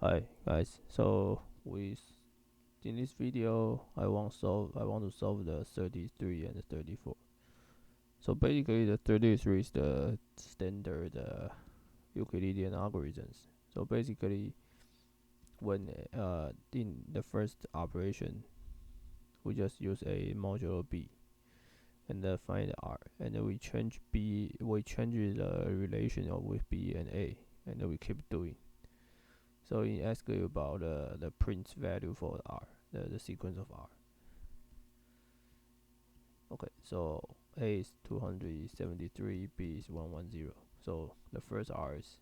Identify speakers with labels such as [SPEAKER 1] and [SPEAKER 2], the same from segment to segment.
[SPEAKER 1] Hi guys, in this video I want to solve the 33 and the 34. So basically the 33 is the standard Euclidean algorithms. So basically when in the first operation we just use a modulo b and then find r, and then we change the relation with b and a, and then we keep doing. So it asks you about the print value for R, the sequence of R. Okay, so A is 273, B is 110. So the first R is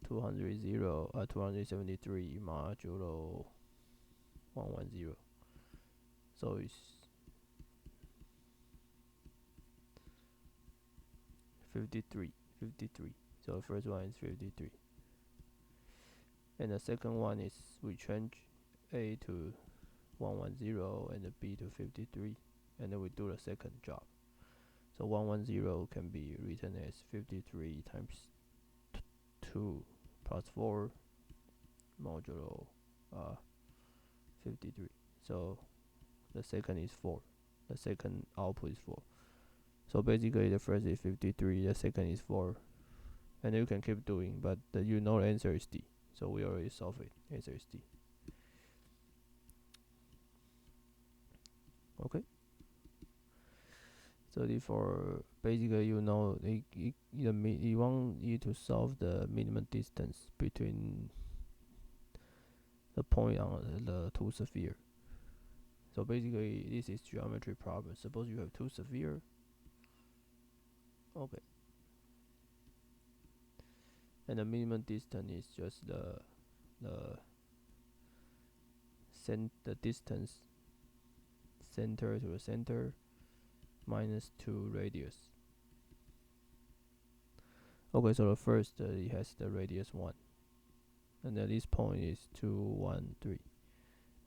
[SPEAKER 1] 273 modulo 110. So it's 53. So the first one is 53. And the second one is we change A to 110 and the B to 53, and then we do the second job. So 110 can be written as 53 times 2 plus 4 modulo 53. So the second is 4. The second output is 4. So basically the first is 53, the second is 4. And you can keep doing, but you know the answer is D. So we already solved it. Answer is D. Okay. So therefore, basically you know you want you to solve the minimum distance between the point on the two sphere. So basically this is geometry problem. Suppose you have two sphere. Okay. And the minimum distance is just the distance center to the center minus 2 radius. Okay, so the first it has the radius 1, and then this point is 2, 1, 3.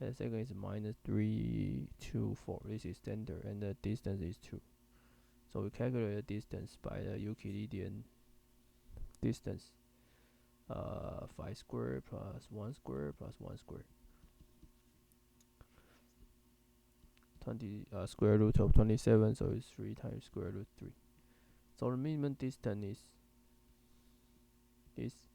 [SPEAKER 1] And the second is minus 3, 2, 4. This is standard, and the distance is 2. So we calculate the distance by the Euclidean distance. 5 squared plus 1 squared plus 1 squared. 20 square root of 27, so it's 3 times square root 3. So the minimum distance is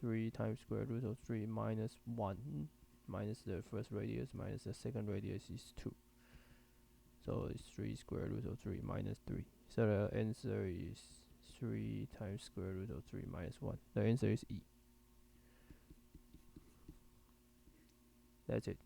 [SPEAKER 1] 3 times square root of 3 minus 1 minus the first radius minus the second radius is 2. So it's 3 square root of 3 minus 3. So the answer is 3 times square root of 3 minus 1. The answer is E. That's it.